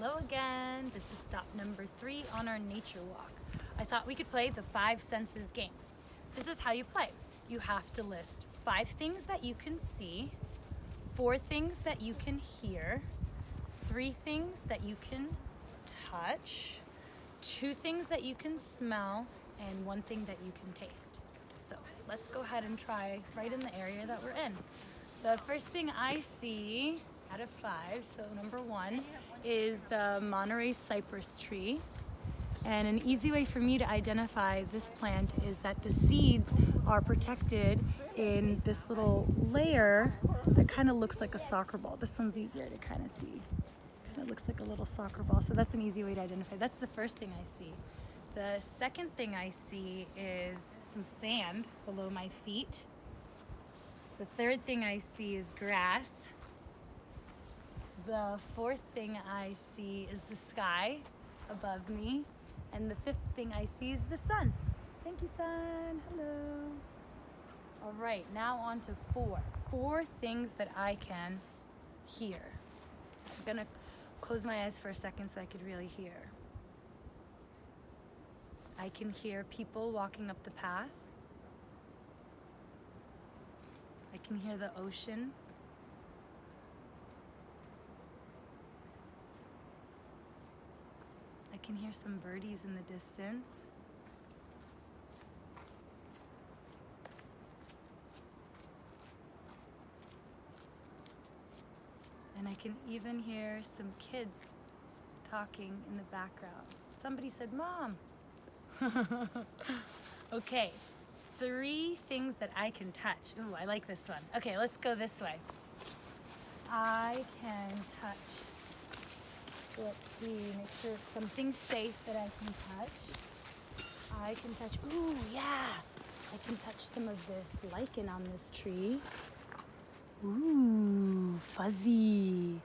Hello again. This is stop number 3 on our nature walk. I thought we could play the 5 senses games. This is how you play. You have to list 5 things that you can see, 4 things that you can hear, 3 things that you can touch, 2 things that you can smell, and 1 thing that you can taste. So let's go ahead and try right in the area that we're in. The first thing I see out of 5, so number 1, is the Monterey cypress tree. And an easy way for me to identify this plant is that the seeds are protected in this little layer that kind of looks like a soccer ball. This one's easier to kind of see. It looks like a little soccer ball, so that's an easy way to identify. That's the first thing I see. The second thing I see is some sand below my feet. The third thing I see is grass. The fourth thing I see is the sky above me. And the fifth thing I see is the sun. Thank you, sun. Hello. All right, now on to 4. 4 things that I can hear. I'm gonna close my eyes for a second so I could really hear. I can hear people walking up the path. I can hear the ocean. I can hear some birdies in the distance. And I can even hear some kids talking in the background. Somebody said, "Mom." Okay, 3 things that I can touch. Ooh, I like this one. Okay, let's go this way. I can touch. Let's see, make sure it's something safe that I can touch. I can touch, ooh, yeah. I can touch some of this lichen on this tree. Ooh, fuzzy.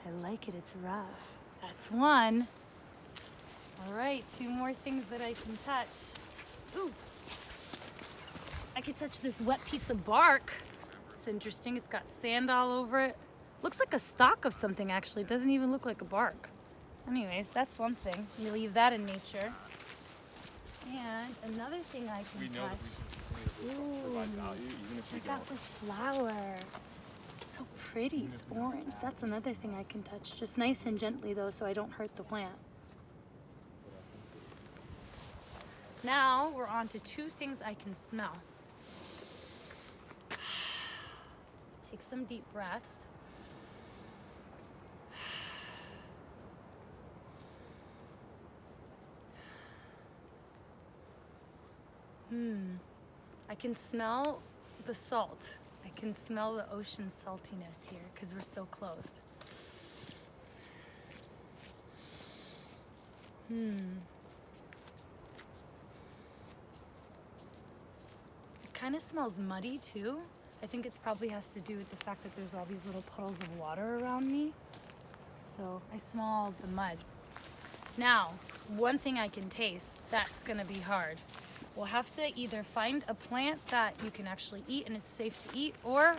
I like it, it's rough. That's 1. All right, 2 more things that I can touch. Ooh, yes. I can touch this wet piece of bark. It's interesting, it's got sand all over it. Looks like a stalk of something, actually. It doesn't even look like a bark. Anyways, that's 1 thing. You leave that in nature. And another thing I can touch. Ooh, check out this flower. It's so pretty. It's orange. That's another thing I can touch. Just nice and gently, though, so I don't hurt the plant. Now we're on to 2 things I can smell. Take some deep breaths. I can smell the salt. I can smell the ocean saltiness here because we're so close. It kind of smells muddy too. I think it probably has to do with the fact that there's all these little puddles of water around me. So I smell the mud. Now, 1 thing I can taste, that's gonna be hard. We'll have to either find a plant that you can actually eat and it's safe to eat, or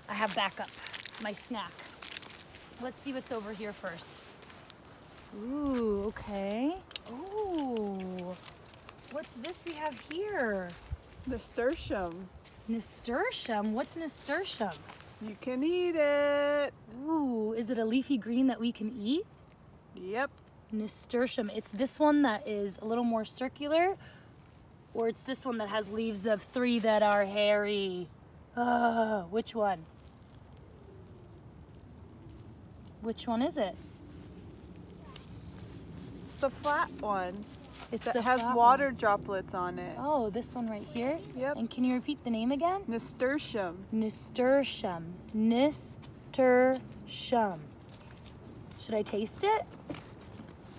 I have backup, my snack. Let's see what's over here first. Ooh, okay. Ooh, what's this we have here? Nasturtium. Nasturtium? What's nasturtium? You can eat it. Ooh, is it a leafy green that we can eat? Yep. Nasturtium. It's this one that is a little more circular, or it's this one that has leaves of 3 that are hairy. Which one? Which one is it? It's the flat one. It's That the has flat water one. droplets on it. Oh, this one right here? Yep. And can you repeat the name again? Nasturtium. Nasturtium. Nasturtium. Should I taste it?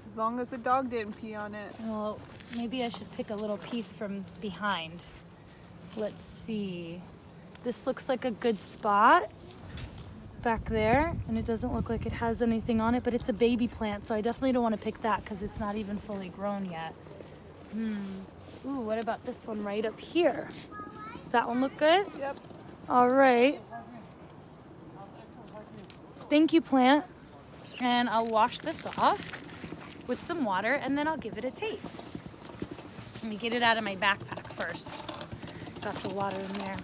As long as the dog didn't pee on it. Well, maybe I should pick a little piece from behind. Let's see. This looks like a good spot back there, and it doesn't look like it has anything on it, but it's a baby plant, so I definitely don't want to pick that because it's not even fully grown yet. Ooh, what about this one right up here? Does that one look good? Yep. All right. Thank you, plant. And I'll wash this off with some water and then I'll give it a taste. Let me get it out of my backpack first. Got the water in there.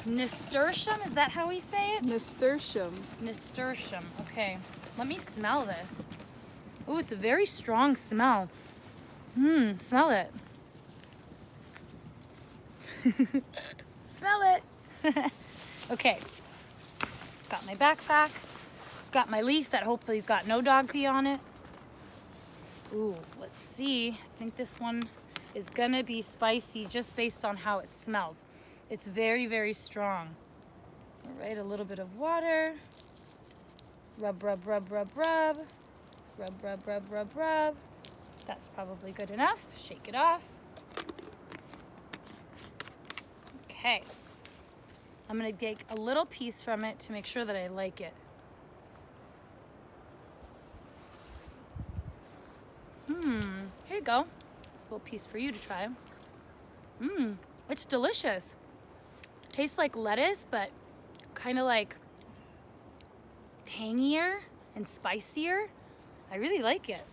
Nasturtium, is that how we say it? Nasturtium. Nasturtium, okay. Let me smell this. Oh, it's a very strong smell. Smell it. Smell it. Okay. Got my backpack. Got my leaf that hopefully's got no dog pee on it. Ooh, let's see. I think this one is gonna be spicy just based on how it smells. It's very, very strong. All right, a little bit of water. Rub, rub, rub, rub, rub. Rub, rub, rub, rub, rub. That's probably good enough. Shake it off. Okay. I'm gonna take a little piece from it to make sure that I like it. Here you go. A little piece for you to try. It's delicious. Tastes like lettuce, but kind of like tangier and spicier. I really like it.